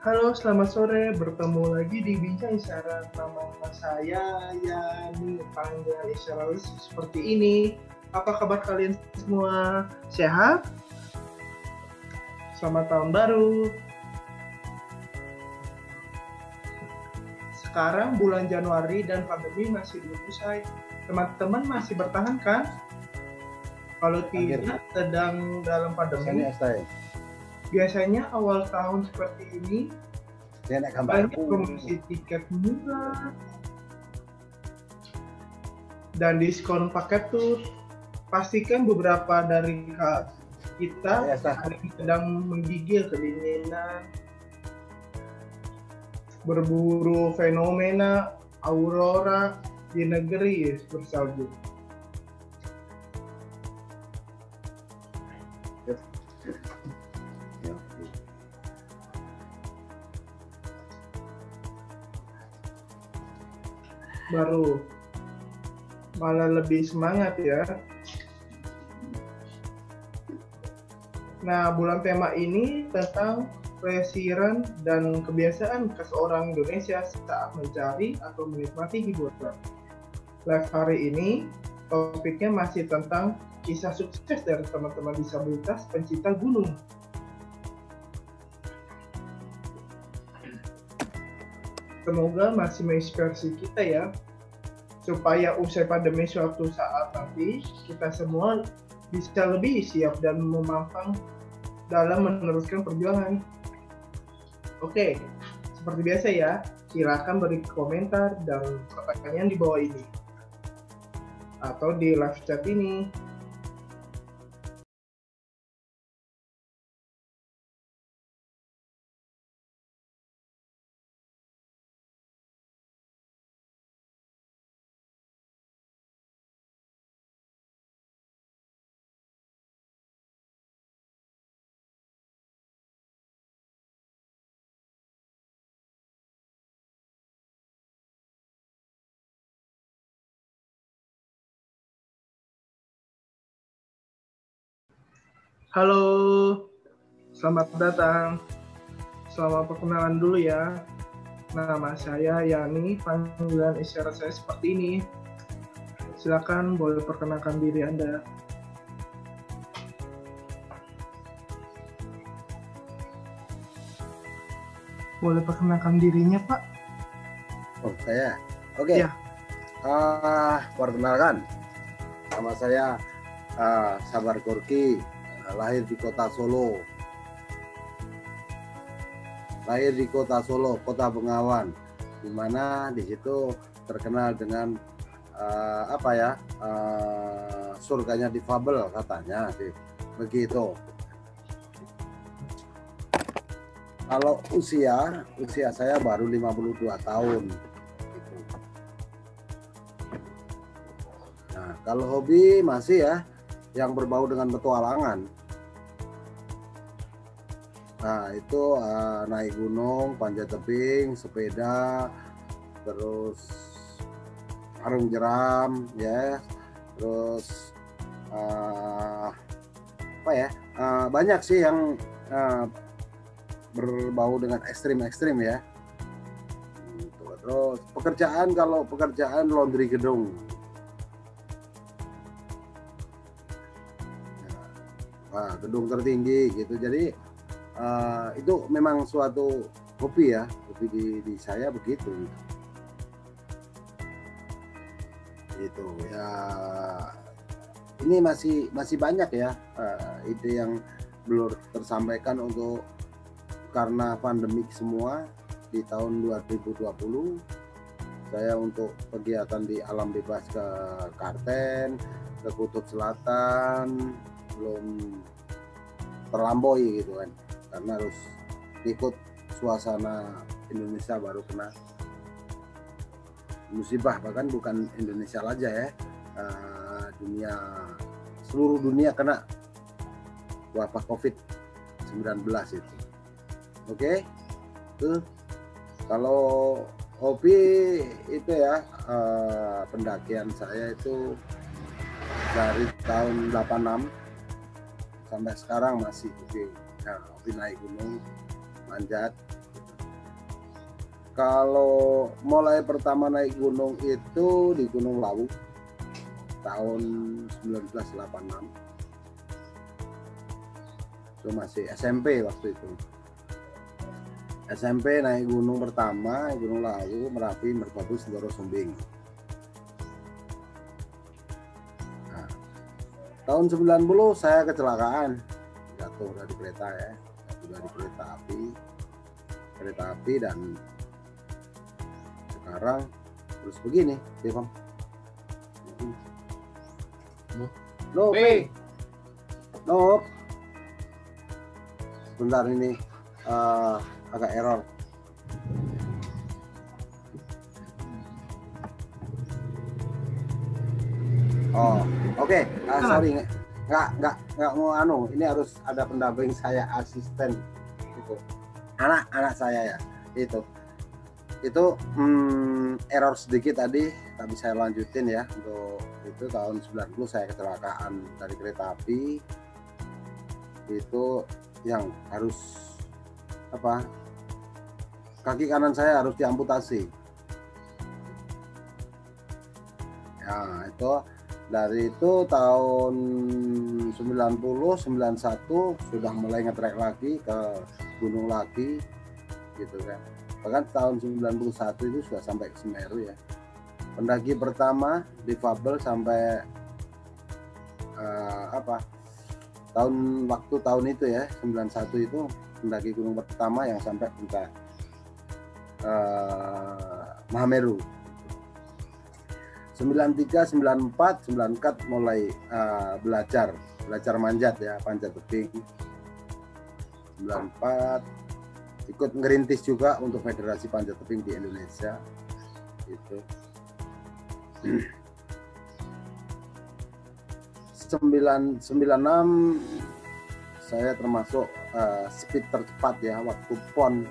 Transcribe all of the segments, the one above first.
Halo, selamat sore. Bertemu lagi di Bincang Isyarat. Nama saya Yani, panggil isyarat seperti ini. Apa kabar kalian semua? Sehat? Selamat tahun baru. Sekarang bulan Januari dan pandemi masih belum usai. Teman-teman masih bertahan kan? Kalau tidak, sedang dalam pandemi. Biasanya awal tahun seperti ini banyak promosi tiket murah dan diskon paket tur. Pastikan beberapa dari kita sedang menggigil kedinginan, berburu fenomena aurora di negeri bersalju. Baru malah lebih semangat ya. Nah, bulan tema ini tentang resiran dan kebiasaan seorang Indonesia saat mencari atau menikmati hiburan. Live hari ini topiknya masih tentang kisah sukses dari teman-teman disabilitas pencinta gunung. Semoga masih menginspirasi kita ya, supaya usai pandemi suatu saat nanti kita semua bisa lebih siap dan memampang dalam meneruskan perjuangan. Oke, seperti biasa ya, silakan beri komentar dan pertanyaan di bawah ini atau di live chat ini. Halo, selamat datang. Selamat perkenalan dulu ya. Nama saya Yani, panggilan isyarat saya seperti ini. Silakan boleh perkenalkan diri Anda. Boleh perkenalkan dirinya, Pak? Oh, saya. Oke. Ya. Perkenalkan. Nama saya Sabar Gorki, lahir di kota Solo. Kota Bengawan, di mana di situ terkenal dengan surganya difabel katanya, begitu. Kalau usia saya baru 52 tahun. Nah, kalau hobi masih ya yang berbau dengan petualangan. Nah, itu naik gunung, panjat tebing, sepeda, terus arung jeram ya, terus banyak sih yang berbau dengan ekstrim ya. Terus pekerjaan laundry gedung. Nah, gedung tertinggi gitu. Jadi itu memang suatu hobi ya, hobi di saya begitu. Gitu ya. Ini masih banyak ya ide yang belum tersampaikan untuk karena pandemik semua di tahun 2020. Saya untuk kegiatan di alam bebas ke Karten, ke Kutub Selatan belum terlampaui gitu kan, karena harus ikut suasana Indonesia baru kena musibah. Bahkan bukan Indonesia aja ya, seluruh dunia kena wabah COVID-19 itu. Oke, tuh kalau hobi itu ya, pendakian saya itu dari tahun 86 sampai sekarang masih hobi naik gunung, manjat. Kalau mulai pertama naik gunung itu di Gunung Lawu tahun 1986. Itu masih SMP waktu itu. SMP naik gunung pertama, Gunung Lawu, Merapi, Merbabu, Sindoro, Sumbing. Nah, tahun 90 saya kecelakaan, jatuh dari kereta ya, jatuh dari kereta api dan sekarang terus begini, ya Bang. No, no. Sebentar ini agak error. Oh, oke. Sorry, nggak mau anu. Ini harus ada pendamping saya, asisten itu. Anak saya ya. Itu error sedikit tadi, tapi saya lanjutin ya. Untuk itu tahun 90 saya kecelakaan dari kereta api. Itu yang harus apa, kaki kanan saya harus diamputasi ya. Itu dari itu tahun 90 91 sudah mulai ngetrek lagi ke gunung lagi gitu kan. Bahkan tahun 91 itu sudah sampai ke Semeru ya, pendaki pertama difabel sampai tahun itu ya, 91 itu pendaki gunung pertama yang sampai puncak Mahameru. 93, 94, 94 mulai belajar manjat ya, panjat tebing. 94 ikut ngerintis juga untuk Federasi Panjat Tebing di Indonesia itu. 96 saya termasuk speed tercepat ya, waktu PON,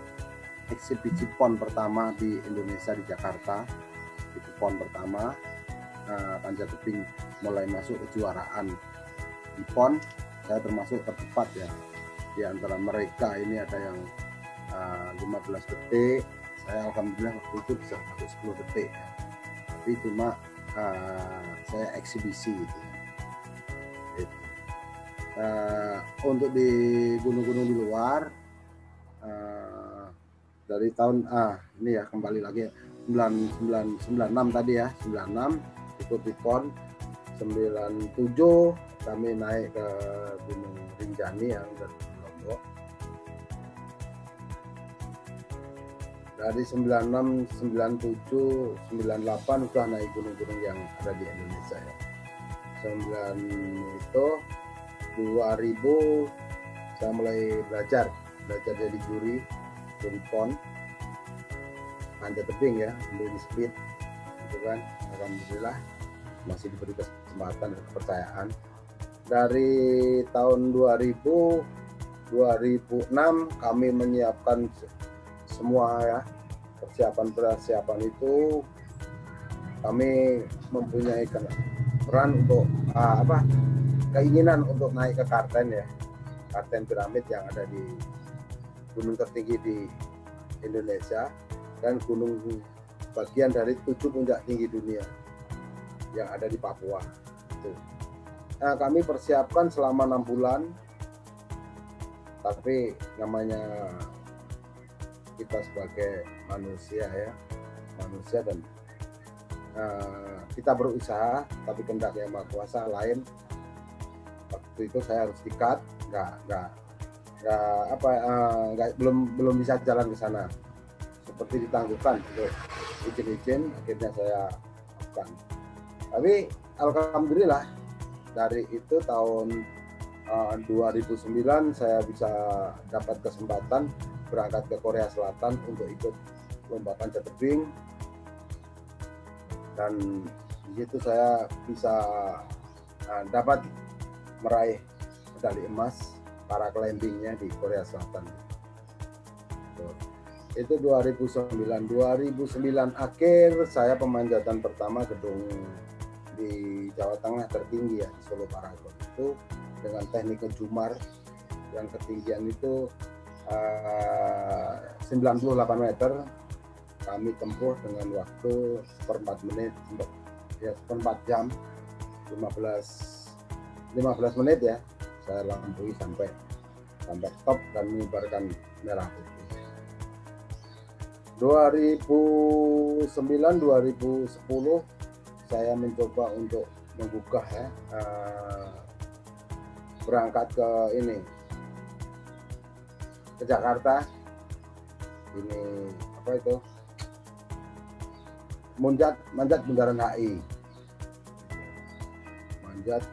eksibisi PON pertama di Indonesia di Jakarta. Itu PON pertama, panjat tebing mulai masuk kejuaraan di PON, saya termasuk tercepat ya. Di antara mereka ini ada yang 15 detik, saya alhamdulillah waktu itu bisa masuk 10 detik ya. Tapi cuma saya eksibisi gitu. Untuk di gunung-gunung di luar dari tahun ini ya, kembali lagi 96 tadi ya, 96 ikut di PON. 97 kami naik ke Gunung Rinjani yang dari Lombok. Dari 96, 97, 98 sudah naik gunung-gunung yang ada di Indonesia ya. 9 itu 2000 saya mulai belajar jadi juri PON panjat tebing ya, ambil di speed gitu kan. Alhamdulillah masih diberi kesempatan dan kepercayaan. Dari tahun 2000 2006 kami menyiapkan semua ya, persiapan itu kami mempunyai peran untuk keinginan untuk naik ke Kartens ya, Kartens piramid yang ada di gunung tertinggi di Indonesia dan gunung bagian dari 7 puncak tinggi dunia yang ada di Papua. Nah, kami persiapkan selama 6 bulan, tapi namanya kita sebagai manusia dan kita berusaha, tapi kehendak Yang Maha Kuasa lain. Waktu itu saya harus di-cut, belum bisa jalan ke sana, seperti ditangguhkan untuk izin, akhirnya saya lakukan. Tapi alhamdulillah dari itu tahun 2009 saya bisa dapat kesempatan berangkat ke Korea Selatan untuk ikut lomba panjat tebing, dan di situ saya bisa dapat meraih medali emas para climbingnya di Korea Selatan. Itu 2009 akhir saya pemanjatan pertama gedung di Jawa Tengah tertinggi ya, di Solo Paragon itu dengan teknik ngejumar yang ketinggian itu 98 meter kami tempuh dengan waktu seperempat menit, ya seperempat jam, 15 menit ya. Saya lampaui sampai top dan mengibarkan merah putih. 2009-2010 saya mencoba untuk menggugah ya, berangkat ke Jakarta. Ini apa itu? Manjat bundaran HI. Manjat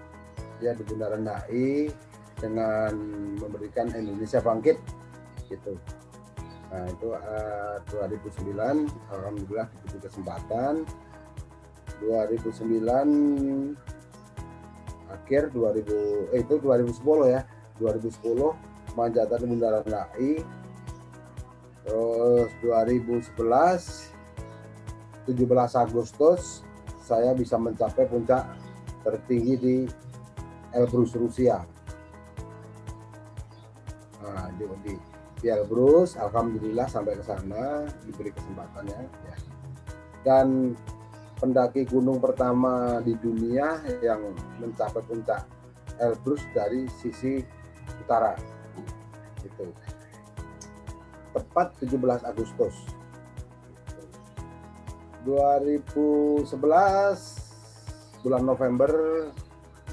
dia di bundaran HI dengan memberikan Indonesia Bangkit gitu. Nah itu 2009, alhamdulillah diberi kesempatan. 2009 akhir 2010 ya, 2010 manjatan bundaran HI. Terus 2011 17 Agustus saya bisa mencapai puncak tertinggi di Elbrus, Rusia. Nah, di Elbrus, alhamdulillah sampai ke sana diberi kesempatannya ya. Dan pendaki gunung pertama di dunia yang mencapai puncak Elbrus dari sisi utara. Gitu. Tepat 17 Agustus. 2011 bulan November,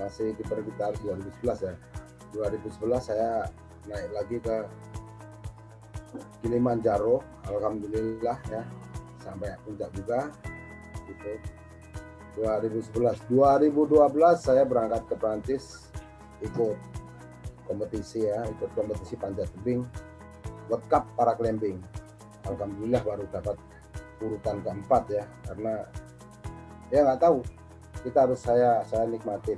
masih di perkitar 2011 ya. 2011 saya naik lagi ke Kilimanjaro, alhamdulillah ya, sampai puncak juga gitu. 2011, 2012 saya berangkat ke Prancis ikut kompetisi ya, ikut kompetisi panjat tebing World Cup para climbing. Alhamdulillah baru dapat urutan keempat ya, karena ya nggak tahu, kita harus saya nikmatin,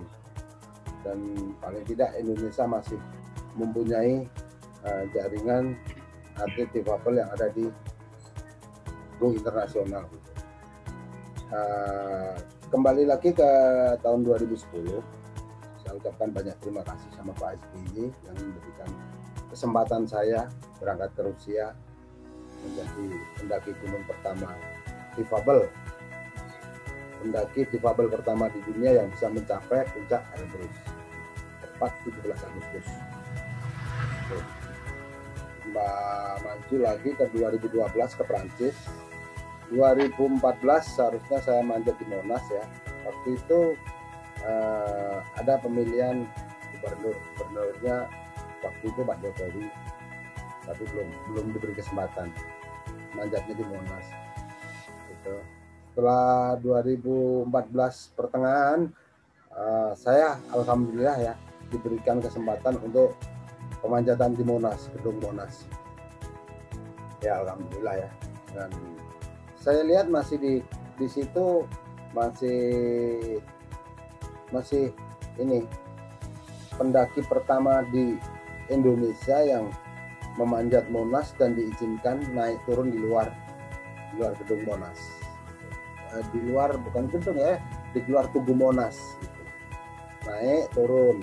dan paling tidak Indonesia masih mempunyai jaringan atlet difabel yang ada di go internasional. Kembali lagi ke tahun 2010, saya ucapkan banyak terima kasih sama Pak SBY yang memberikan kesempatan saya berangkat ke Rusia menjadi pendaki gunung pertama difabel, pendaki difabel pertama di dunia yang bisa mencapai puncak Elbrus tepat 17 Agustus. Maju lagi ke 2012 ke Prancis. 2014 seharusnya saya manjat di Monas ya. Waktu itu ada pemilihan gubernurnya waktu itu Pak Jokowi, tapi belum diberi kesempatan manjatnya di Monas. Gitu. Setelah 2014 pertengahan, saya alhamdulillah ya diberikan kesempatan untuk pemanjatan di Monas, gedung Monas. Ya alhamdulillah ya. Dan saya lihat masih di situ masih ini pendaki pertama di Indonesia yang memanjat Monas dan diizinkan naik turun di luar gedung Monas. Di luar bukan gedung ya, di luar Tugu Monas. Gitu. Naik turun.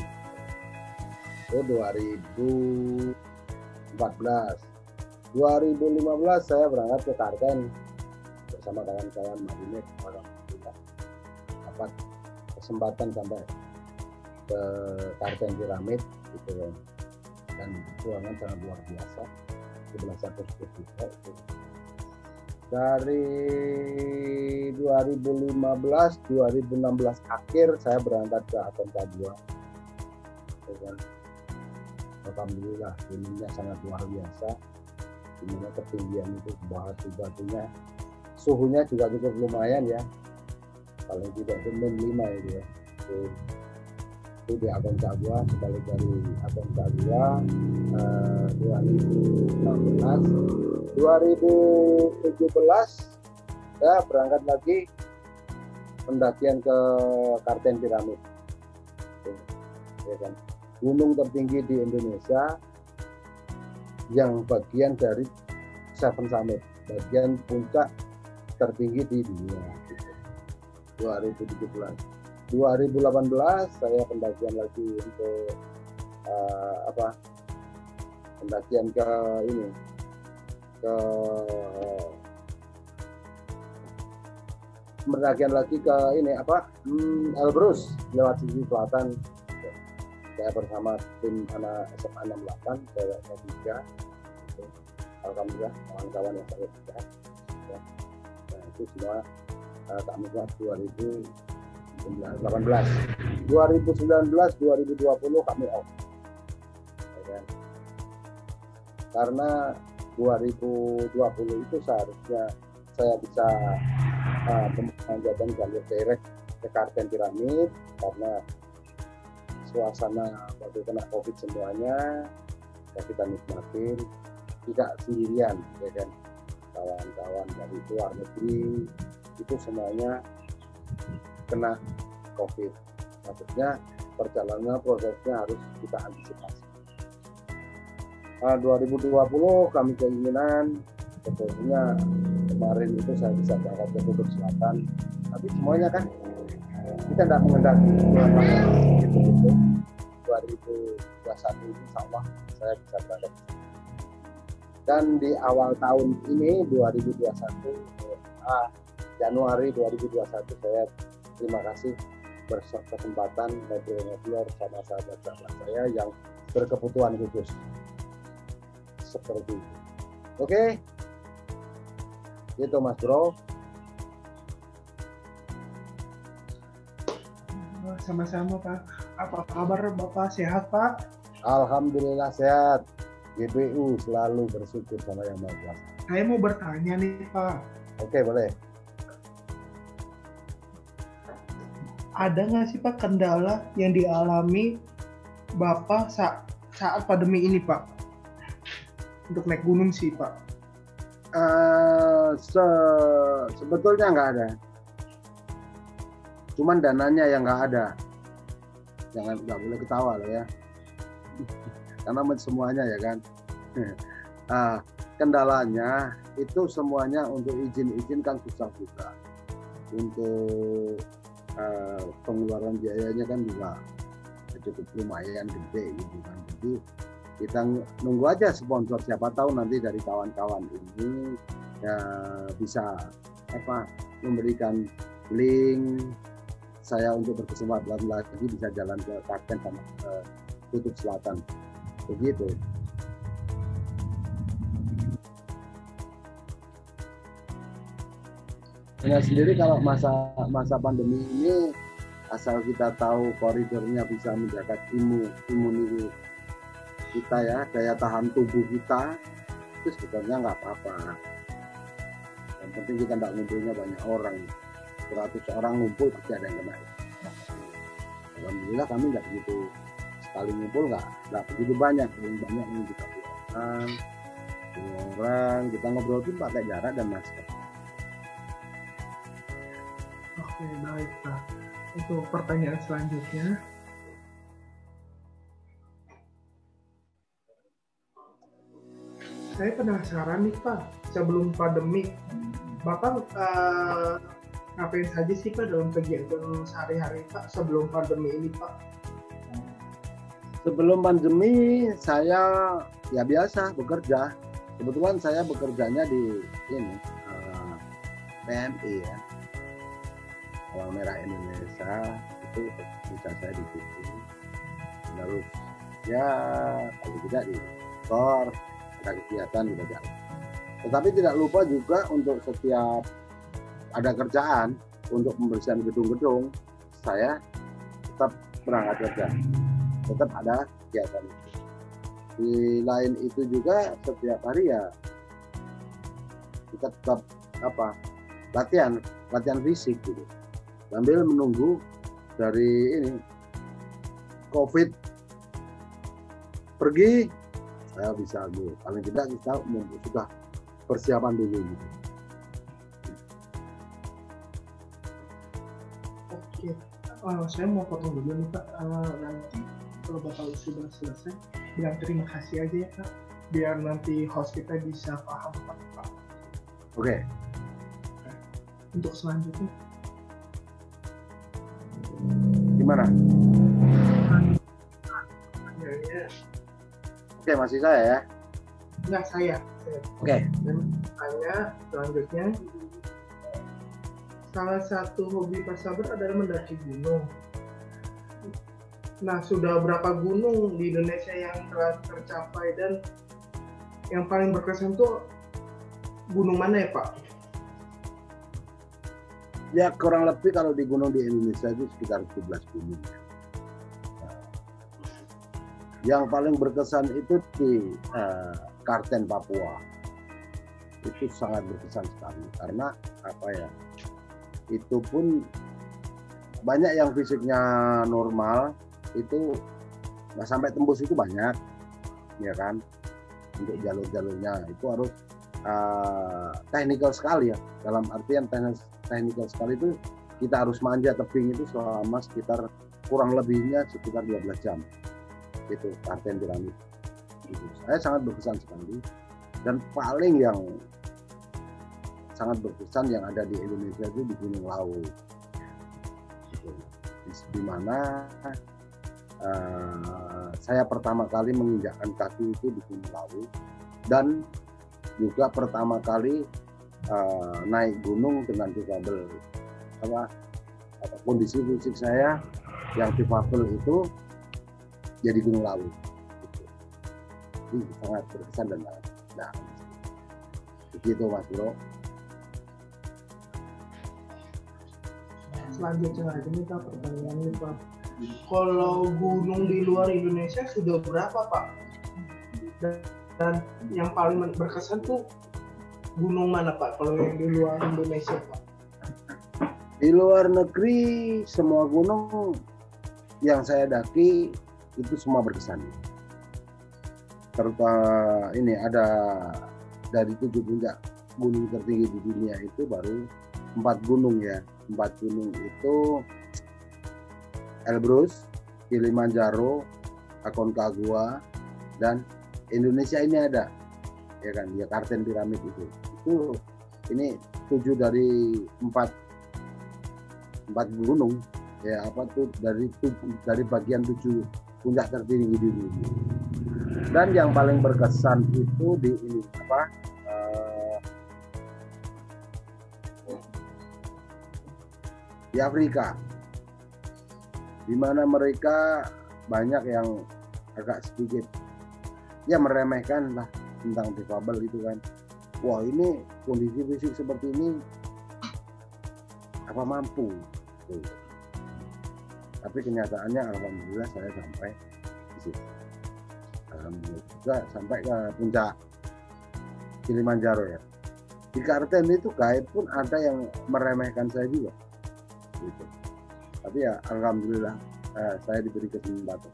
Itu 2014. 2015 saya berangkat ke Kartens bersama kawan-kawan Marinet. Alhamdulillah dapat kesempatan sampai ke Kartens Piramid gitu kan. Dan perjuangan sangat luar biasa. 11 Agustus juga itu. Dari 2015-2016 akhir saya berangkat ke Aconcagua. Gitu kan. Alhamdulillah gunungnya sangat luar biasa. Dimana ketinggian itu batu-batunya, suhunya juga cukup lumayan ya, paling tidak itu -5 itu ya. Itu di Aconcagua, sebalik dari Aconcagua 2016. 2017 saya berangkat lagi pendakian ke Kartens Piramid, ya kan, gunung tertinggi di Indonesia yang bagian dari Seven Summit, bagian puncak tertinggi di dunia. 2017, 2018 saya pendakian lagi untuk pendakian ke pendakian lagi ke ini apa Elbrus lewat sisi selatan. Saya bersama tim anak SMA 68 ceweknya 3. Alhamdulillah kawan-kawan yang saya sudah. Nah, itu semua kami buat 2018. 2019 2020 kami off. Ya, karena 2020 itu seharusnya saya bisa memanjatkan jalur direct ke Karten Piramid, karena suasana waktu kena COVID semuanya ya kita nikmatin, tidak sendirian, ya kan, kawan-kawan dari luar negeri itu semuanya kena COVID. Maksudnya perjalanan prosesnya harus kita antisipasi. 2020 kami keinginan sebetulnya kemarin itu saya bisa berangkat ke Kutub Selatan, tapi semuanya kan kita tidak mengendaki itu. 2021 ini insya Allah saya bisa berangkat. Dan di awal tahun ini 2021 Januari 2021 saya terima kasih berkesempatan ngobrol sama sahabat-sahabat saya yang berkebutuhan khusus seperti itu. Oke, itu Mas Bro. Sama-sama Pak. Apa kabar Bapak, sehat Pak? Alhamdulillah sehat. GBU selalu bersyukur sama Yang Maha Kuasa. Saya mau bertanya nih Pak. Oke, boleh. Ada nggak sih Pak kendala yang dialami Bapak saat pandemi ini Pak? Untuk naik gunung sih Pak. Sebetulnya nggak ada. Cuman dananya yang nggak ada. Jangan, nggak boleh ketawa loh ya. Karena semuanya ya kan. Kendalanya itu semuanya untuk izin kan susah juga. Untuk pengeluaran biayanya kan juga cukup lumayan gede gitu kan. Jadi kita nunggu aja sponsor, siapa tahu nanti dari kawan-kawan ini ya bisa memberikan link saya untuk berkesempatan lagi bisa jalan ke Karten sama Kutub Selatan begitu. Saya sendiri kalau masa pandemi ini asal kita tahu koridornya bisa menjaga imunitas kita ya, daya tahan tubuh kita itu sebetulnya nggak apa-apa. Yang penting kita nggak ngumpulnya banyak orang, 100 orang ngumpul pasti ada yang kena. Alhamdulillah kami nggak begitu, sekali ngumpul nggak begitu banyak, yang banyak yang kita orang kita ngobrol pun pakai jarak dan masker. Oke, baik Pak. Untuk pertanyaan selanjutnya, saya penasaran nih Pak, sebelum pandemi, Bapak ngapain saja sih Pak dalam kegiatan sehari-hari Pak sebelum pandemi ini Pak? Sebelum pandemi saya ya biasa bekerja. Kebetulan saya bekerjanya di ini PMI ya, Palang Merah Indonesia, itu bisa saya di situ. Terus ya kalau tidak di kantor ada kegiatan juga jalan. Tetapi tidak lupa juga untuk setiap ada kerjaan untuk pembersihan gedung-gedung, saya tetap berangkat kerja, tetap ada kegiatan itu. Di lain itu juga setiap hari ya kita tetap latihan fisik gitu, sambil menunggu dari ini COVID pergi. Saya bisa dulu, paling tidak kita sudah persiapan dulu gitu. Oke, saya mau potong dulu nih Pak. Nanti kalau Bapak sudah selesai, bilang terima kasih aja ya Pak, biar nanti host kita bisa paham Pak. Oke. Untuk selanjutnya, gimana? Oke, masih saya ya? Enggak, saya. Oke. Dan saya selanjutnya, salah satu hobi Mas Sabar adalah mendaki gunung. Nah, sudah berapa gunung di Indonesia yang telah tercapai dan yang paling berkesan tuh gunung mana ya Pak? Ya kurang lebih kalau di gunung di Indonesia itu sekitar 17 gunung. Yang paling berkesan itu di Karten, Papua. Itu sangat berkesan sekali karena apa ya? Itu pun banyak yang fisiknya normal, itu nggak sampai tembus itu banyak, ya kan? Untuk jalur-jalurnya itu harus technical sekali ya. Dalam artian technical sekali itu kita harus manjat tebing itu selama sekitar kurang lebihnya sekitar 12 jam. Itu Karten Piramid. Itu saya sangat berkesan sekali dan paling yang sangat berkesan yang ada di Indonesia itu di Gunung Lawu. Di mana saya pertama kali menginjakkan kaki itu di Gunung Lawu dan juga pertama kali naik gunung dengan difabel. Kondisi fisik saya yang difabel itu jadi Gunung Lawu. Ini sangat berkesan dan nah, begitu Mas Bro. Selanjutnya lagi nih Pak, pertanyaannya Pak. Kalau gunung di luar Indonesia sudah berapa Pak? Dan yang paling berkesan tuh gunung mana Pak? Kalau yang di luar Indonesia Pak? Di luar negeri semua gunung yang saya daki itu semua berkesan. Terutama ini ada dari 7 puncak gunung tertinggi di dunia itu baru 4 gunung ya. 4 gunung itu Elbrus, Kilimanjaro, Aconcagua, dan Indonesia ini ada, ya kan, ya Karten Piramid itu ini 7 dari 4 gunung, ya apa tuh dari bagian 7 puncak tertinggi di dunia. Dan yang paling berkesan itu di ini di Afrika, di mana mereka banyak yang agak sedikit ya meremehkan lah tentang difabel itu kan. Wah ini kondisi fisik seperti ini apa mampu? Tuh. Tapi kenyataannya alhamdulillah saya sampai di situ. Alhamdulillah juga sampai ke puncak Kilimanjaro ya. Di Karten itu gaib pun ada yang meremehkan saya juga. Gitu. Tapi ya alhamdulillah saya diberi kesempatan.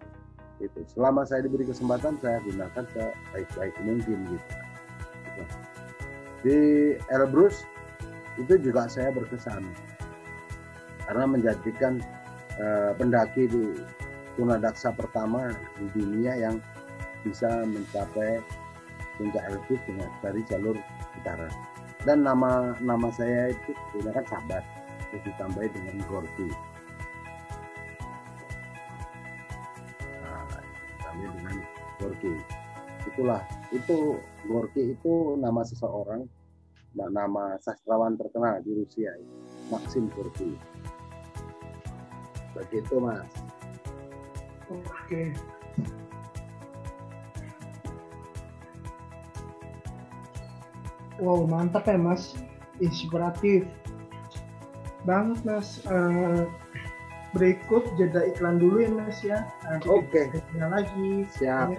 Itu selama saya diberi kesempatan saya gunakan sebaik-baik mungkin gitu. Di Elbrus itu juga saya berkesan karena menjadikan pendaki di tunadaksa pertama di dunia yang bisa mencapai puncak Elbrus dari jalur utara. Dan nama saya itu gunakan Sabar, terus ditambahi dengan Gorky. Ditambah dengan Gorky. Itu Gorky itu nama seseorang, nama sastrawan terkenal di Rusia, Maxim Gorky. Begitu Mas. Oke. Wow, mantap ya Mas, inspiratif banget Mas. Berikut jeda iklan dulu ya Mas ya. Oke. Kita lagi. Siap.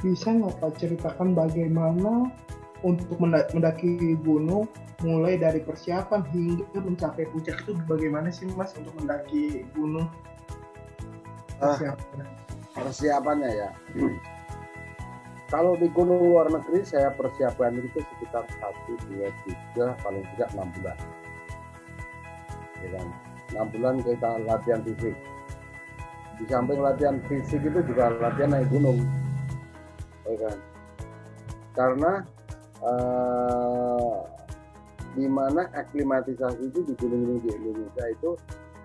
bisa nggak Pak ceritakan bagaimana untuk mendaki gunung, mulai dari persiapan hingga mencapai puncak itu bagaimana sih Mas untuk mendaki gunung? Persiapannya ya. Kalau di gunung luar negeri saya persiapan itu sekitar 1, 2, 3, paling tidak 6 bulan. Ya kan? 6 bulan kita latihan fisik. Di samping latihan fisik itu juga latihan naik gunung. Ya kan? Karena di mana aklimatisasi itu di gunung-gunung di Indonesia itu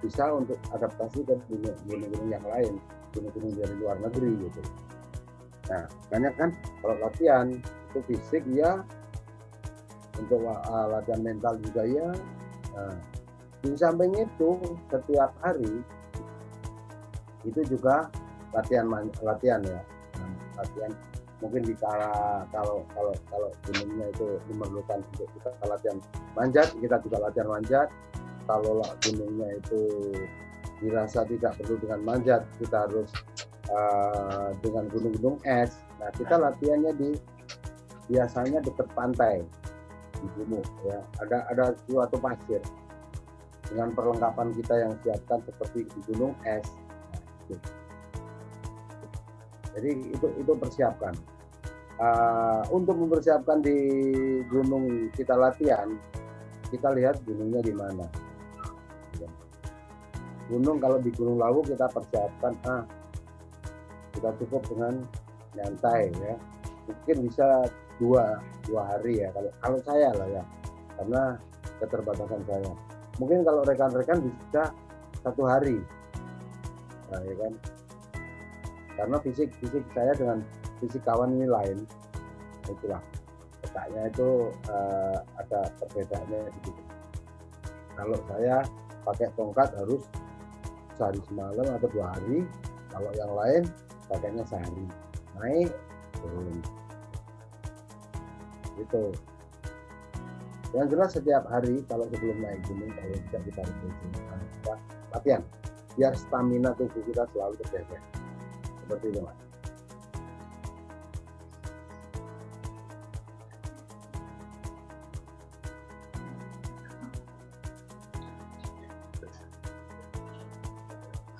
bisa untuk adaptasi ke gunung-gunung yang lain, gunung-gunung dari luar negeri gitu. Nah, banyak kan kalau latihan itu fisik ya, untuk latihan mental juga ya. Nah, di samping itu setiap hari itu juga latihan ya, latihan mungkin kalau gunungnya itu memerlukan untuk kita latihan manjat, kita juga latihan manjat. Kalau gunungnya itu dirasa tidak perlu dengan manjat, kita harus dengan gunung-gunung es. Nah, kita latihannya biasanya dekat pantai di gunung ya. Ada suatu pasir dengan perlengkapan kita yang siapkan seperti di gunung es. Nah, jadi itu persiapkan. Untuk mempersiapkan di gunung kita latihan, kita lihat gunungnya di mana. Gunung, kalau di Gunung Lawu kita persiapkan kita cukup dengan nyantai ya, mungkin bisa dua hari ya kalau saya lah ya, karena keterbatasan saya. Mungkin kalau rekan-rekan bisa 1 hari, nah, ya kan, karena fisik saya dengan fisik kawan ini lain, itulah letaknya itu ada perbedaannya sedikit. Kalau saya pakai tongkat harus sehari semalam atau 2 hari, kalau yang lain pakainya sehari, naik turun gitu. Yang jelas setiap hari kalau sebelum naik gunung, kalau tidak kita latihan biar stamina tubuh kita selalu terjaga, seperti itu Mas.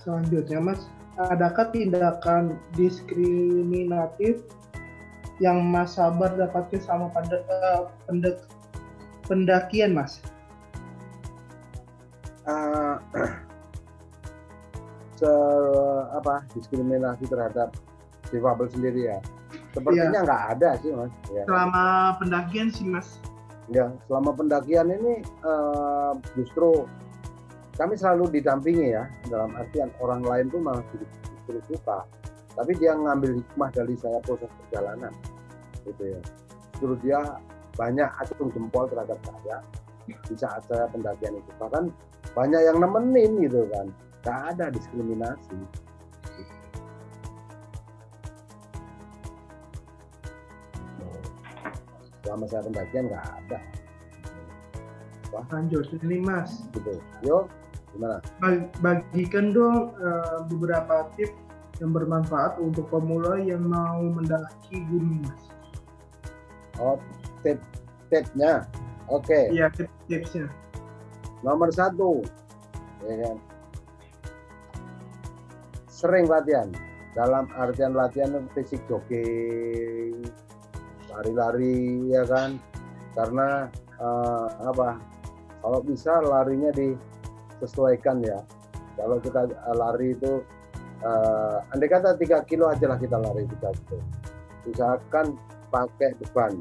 Selanjutnya Mas, adakah tindakan diskriminatif yang Mas Sabar dapatkan sama pendakian Mas? Diskriminasi terhadap difabel sendiri ya? Sepertinya nggak ada sih Mas. Ya. Selama pendakian sih Mas? Ya, selama pendakian ini justru kami selalu didampingi ya, dalam artian orang lain tuh malah justru suka, tapi dia ngambil hikmah dari saya proses perjalanan gitu ya. Justru dia banyak acung jempol terhadap saya di saat saya pendakian itu, bahkan banyak yang nemenin gitu kan, nggak ada diskriminasi. Selama saya pendakian nggak ada. Lanjut ini Mas. Gitu. Yo. Gimana? Bagikan dong beberapa tips yang bermanfaat untuk pemula yang mau mendaki gunung Mas. Oh, tipsnya, oke. Iya, tipsnya. Nomor 1, ya kan, sering latihan. Dalam artian latihan fisik, jogging, lari-lari, ya kan. Karena kalau bisa larinya disesuaikan ya. Kalau kita lari itu andai kata 3 kilo aja lah kita lari 3 kilo. Usahakan pakai beban.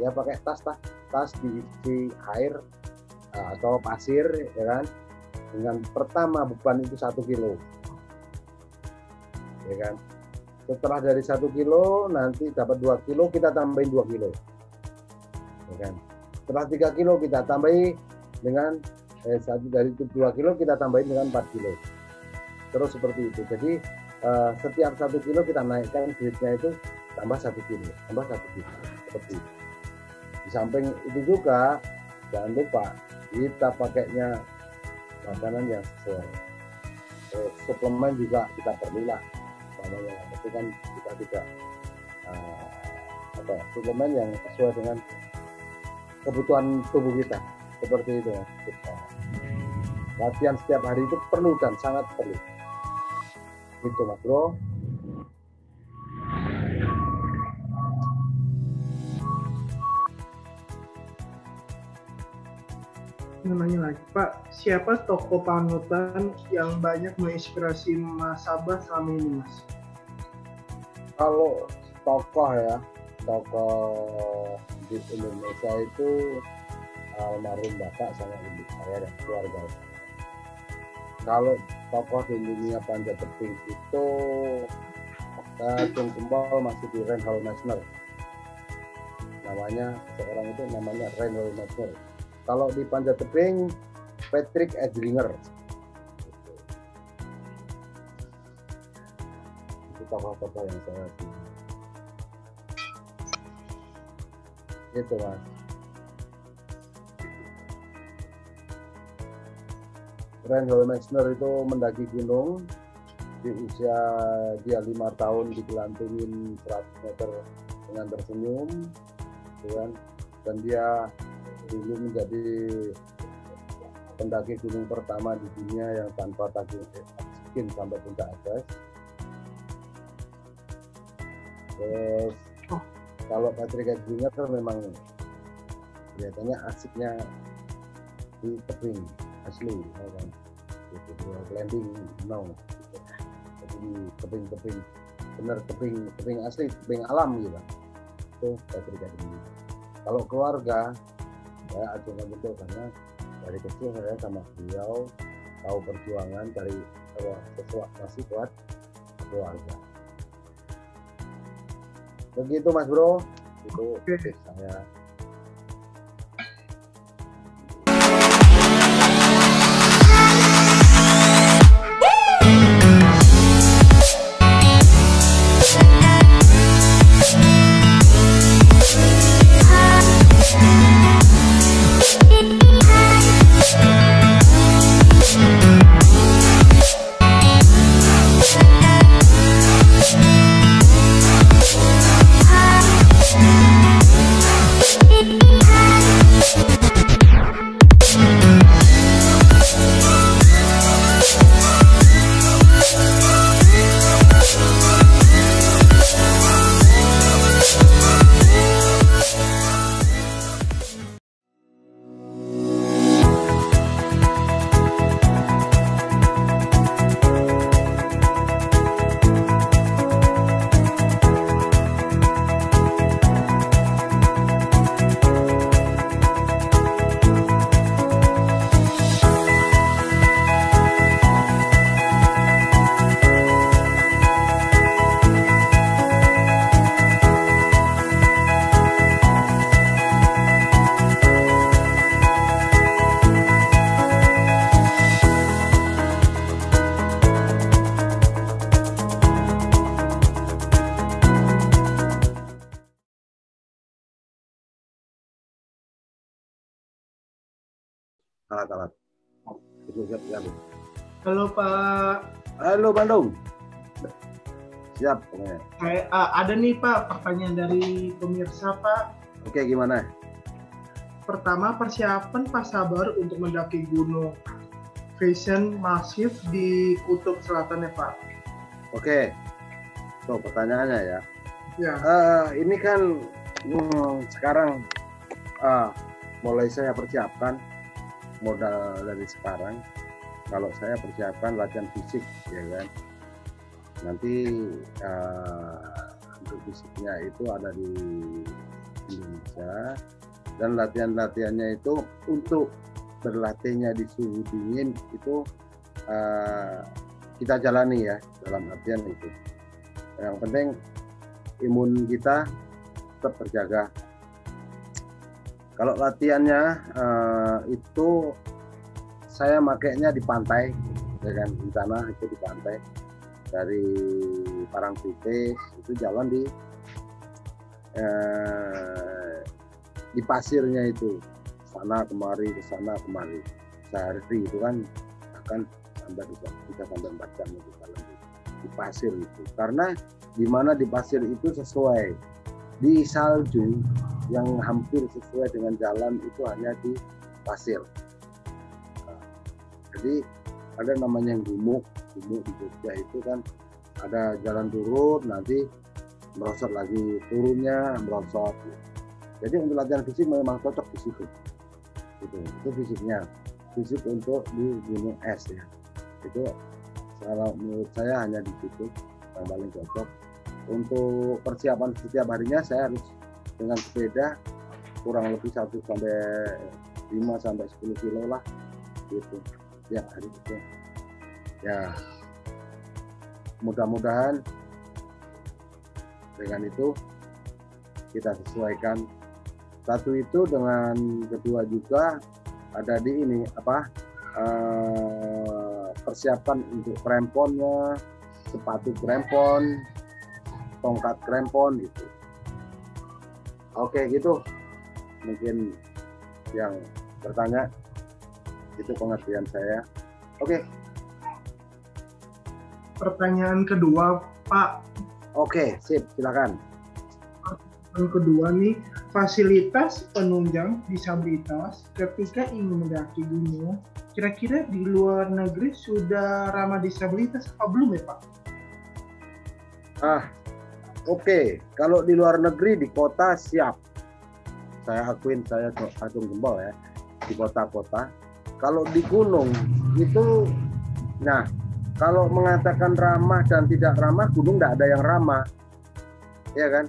Ya pakai tas diisi air atau pasir ya kan. Dengan pertama beban itu 1 kilo. Ya kan. Setelah dari 1 kilo nanti dapat 2 kilo, kita tambahin 2 kilo. Ya kan. Setelah 3 kilo kita tambahin dengan dari 2 kilo kita tambahin dengan 4 kilo. Terus seperti itu. Jadi setiap 1 kilo kita naikkan grade-nya itu tambah 1 kilo, tambah 1 kilo. Seperti itu. Di samping itu juga jangan lupa kita pakainya makanan yang sesuai. Suplemen juga kita perlulah. Tapi kan kita tidak suplemen yang sesuai dengan kebutuhan tubuh kita, seperti itu. Kita latihan setiap hari itu perlu dan sangat perlu. Itu Mas Bro. Nanya lagi, Pak, siapa tokoh panutan yang banyak menginspirasi Mas Sabah selama ini, Mas? Kalau tokoh ya, tokoh di Indonesia itu almarhum Bapak sama ibu saya dan keluarga. Kalau tokoh di dunia panjat tebing itu Tung Kempol masih di Reinhold Messner. Seorang itu namanya Reinhold Messner. Kalau di panjat tebing Patrick Edringer. Itu tokoh-tokoh yang saya itu Mas. Reinhold Messner itu mendaki gunung di usia dia 5 tahun, digelantungin 100 meter dengan tersenyum, kan? Dan dia dulu menjadi pendaki gunung pertama di dunia yang tanpa oksigen sampai puncak Everest. Terus kalau Patrick Edringer memang kelihatannya asiknya di tebing asli, kan? Itu landing jadi tebing benar tebing asli, tebing alam gitu. Itu Patrick Edringer. Kalau keluarga saya acungkan betul karena dari kecil saya sama beliau tahu perjuangan dari sesuatu masih buat keluarga. Begitu Mas Bro, itu saya. Alat-alat. Halo Pak. Halo Bandung. Siap. Ada nih Pak pertanyaan dari pemirsa Pak. Oke, gimana? Pertama, persiapan Pak Sabar untuk mendaki gunung Vision Massif di Kutub Selatan ya Pak. Oke. Tuh pertanyaannya ya. Ya. Ini kan sekarang mulai saya persiapkan modal dari sekarang. Kalau saya persiapkan latihan fisik, ya kan. Nanti untuk fisiknya itu ada di Indonesia, dan latihannya itu untuk berlatihnya di suhu dingin itu kita jalani ya dalam latihan itu. Yang penting imun kita tetap terjaga. Kalau latihannya itu saya makainya di pantai, ya kan, di sana itu di pantai dari Parangtritis itu jalan di pasirnya itu sana kemari ke sana kemari sehari itu kan akan sampai 3 sampai 4 jam itu jalan di pasir itu, karena di mana di pasir itu sesuai. Di salju yang hampir sesuai dengan jalan itu hanya di pasir. Nah, jadi ada namanya gumuk di Jogja itu kan ada jalan turun, nanti merosot lagi, turunnya merosot. Jadi untuk latihan fisik memang cocok di situ. Itu fisiknya, fisik untuk di gunung es ya. Itu kalau menurut saya hanya di situ yang paling cocok. Untuk persiapan setiap harinya saya harus dengan sepeda kurang lebih 1 sampai 5 sampai 10 kilo lah gitu setiap hari itu. Ya, mudah-mudahan dengan itu kita sesuaikan. Satu itu dengan kedua juga ada di ini persiapan untuk kremponnya, sepatu krempon, tongkat krempon gitu. Oke gitu, mungkin yang bertanya itu pengertian saya. Oke. Pertanyaan kedua, Pak. Oke, sip, silakan. Yang kedua nih, fasilitas penunjang disabilitas ketika ingin mendaki gunung, kira-kira di luar negeri sudah ramah disabilitas apa belum ya Pak? Oke. Kalau di luar negeri di kota siap. Saya akuin saya acung jempol ya di kota-kota. Kalau di gunung itu, nah kalau mengatakan ramah dan tidak ramah, gunung tidak ada yang ramah, ya kan?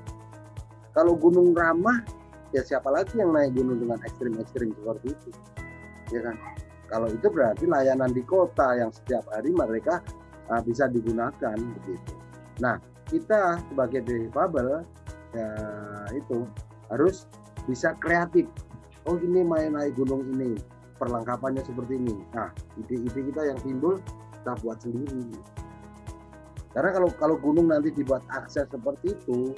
Kalau gunung ramah, ya siapa lagi yang naik gunung dengan ekstrim-ekstrim seperti itu, ya kan? Kalau itu berarti layanan di kota yang setiap hari mereka bisa digunakan begitu. Nah, kita sebagai difabel ya itu harus bisa kreatif. Oh ini main naik gunung ini, perlengkapannya seperti ini. Nah, ide-ide kita yang timbul kita buat sendiri. Karena kalau gunung nanti dibuat akses seperti itu,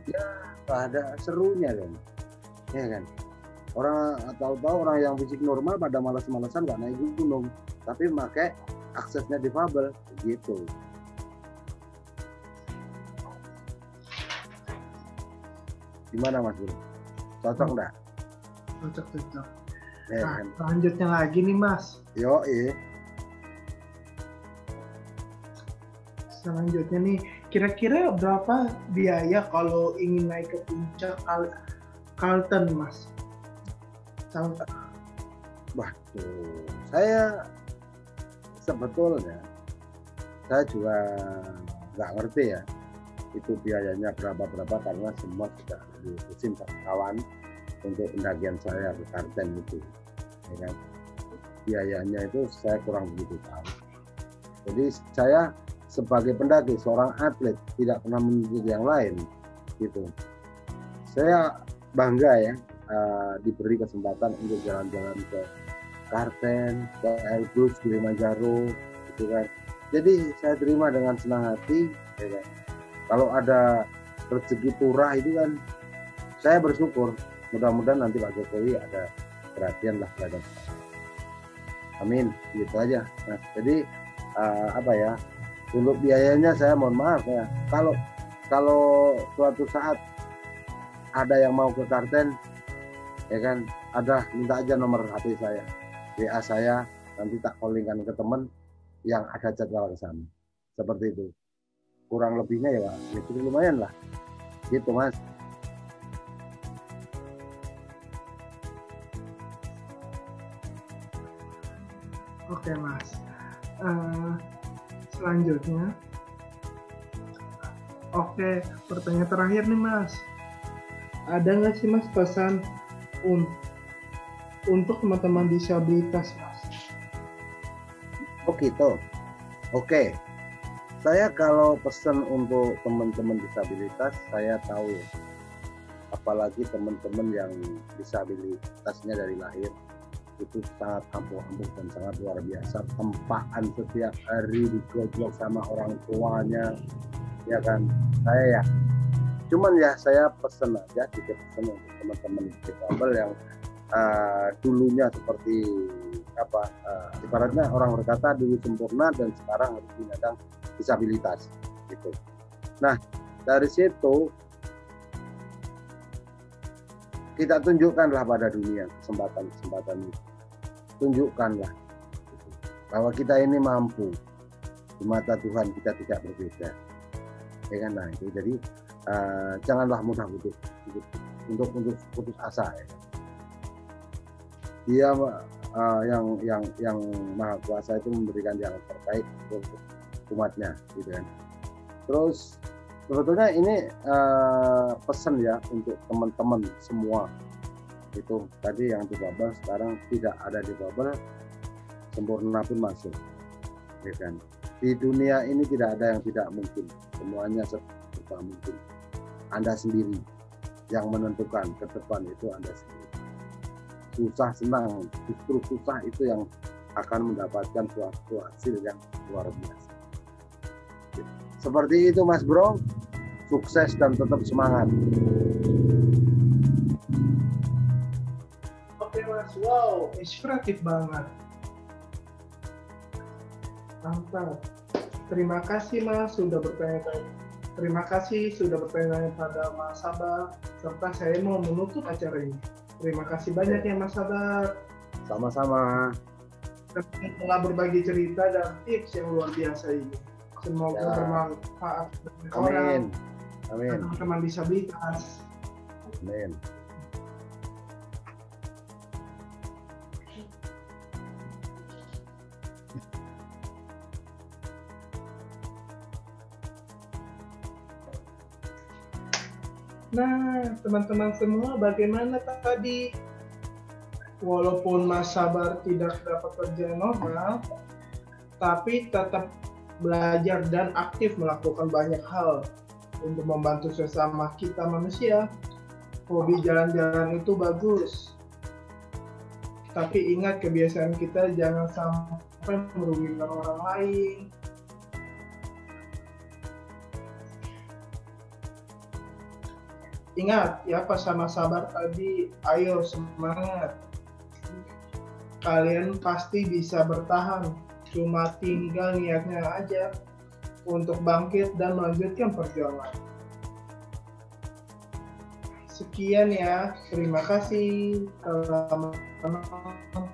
ya ada serunya kan, ya kan. Orang tahu-tahu orang yang fisik normal pada malas-malasan nggak naik gunung, tapi pakai aksesnya difabel, gitu. Gimana Mas Bro? Cocok nggak? Cocok. Ya, Nah, kan? selanjutnya lagi nih Mas. Selanjutnya nih, kira-kira berapa biaya kalau ingin naik ke puncak Kalteng Mas? Waduh, saya sebetulnya saya juga nggak ngerti ya itu biayanya berapa karena semua sudah diurusin kawan untuk pendakian saya ke Kalteng itu, ya kan? Biayanya itu saya kurang begitu tahu. Jadi saya sebagai pendaki, seorang atlet tidak pernah menuntut yang lain, gitu. Saya bangga ya diberi kesempatan untuk jalan-jalan ke Kalteng, ke Elbrus, Kilimanjaro, gitu kan. Jadi saya terima dengan senang hati, ya kan. Kalau ada rezeki turah itu kan, saya bersyukur. Mudah-mudahan nanti Pak Jokowi ada perhatian lah terhadap saya. Amin, gitu aja. Nah, jadi untuk biayanya saya mohon maaf ya. Kalau suatu saat ada yang mau ke Kalteng, ya kan, minta aja nomor HP saya, WA saya, nanti tak callingkan ke teman yang ada jadwal ke sana. Seperti itu. Kurang lebihnya ya Pak, itu lumayan lah. Gitu Mas. Oke Mas. Selanjutnya, pertanyaan terakhir nih Mas. Ada nggak sih Mas pesan untuk teman-teman disabilitas Mas? Oh gitu. Oke. Saya kalau pesan untuk teman-teman disabilitas, saya tahu ya. Apalagi teman-teman yang disabilitasnya dari lahir, itu sangat ampuh-ampuh dan sangat luar biasa. Tempaan setiap hari digojlok sama orang tuanya, ya kan. Saya ya, cuman ya saya pesen aja, sedikit pesen untuk teman-teman difabel yang dulunya seperti ibaratnya orang berkata dulu sempurna dan sekarang harus menyandang disabilitas, gitu. Nah, dari situ kita tunjukkanlah pada dunia kesempatan-kesempatan itu. Tunjukkanlah bahwa kita ini mampu. Di mata Tuhan kita tidak berbeda. Ya kan? Nah, itu jadi janganlah mudah untuk putus asa. Ya. Dia yang Maha Kuasa itu memberikan yang terbaik untuk umatnya, gitu kan. Terus sebetulnya ini pesan ya untuk teman-teman semua. Itu tadi yang di bubble, sekarang tidak ada di bubble, sempurna pun masuk, ya kan. Di dunia ini tidak ada yang tidak mungkin, semuanya serba mungkin. Anda sendiri yang menentukan ke depan, itu Anda sendiri. Susah senang, justru susah itu yang akan mendapatkan suatu hasil yang luar biasa. Seperti itu Mas Bro, sukses dan tetap semangat. Oke Mas, wow, inspiratif banget. Mantap. Terima kasih Mas sudah bertanya-tanya. Terima kasih sudah bertanya pada Mas Sabar, serta saya mau menutup acara ini. Terima kasih banyak ya Mas Sabar. Sama-sama. Telah berbagi cerita dan tips yang luar biasa ini. Semoga bermanfaat bagi orang, teman-teman disabilitas. Amin. Nah, teman-teman semua, bagaimana tadi? Walaupun Mas Sabar tidak dapat kerja normal, tapi tetap belajar dan aktif melakukan banyak hal untuk membantu sesama kita manusia. Hobi jalan-jalan itu bagus, tapi ingat kebiasaan kita jangan sampai merugikan orang lain. Ingat ya pesan Mas Sabar tadi, ayo semangat. Kalian pasti bisa bertahan, cuma tinggal niatnya aja untuk bangkit dan melanjutkan perjuangan. Sekian ya, terima kasih teman-teman.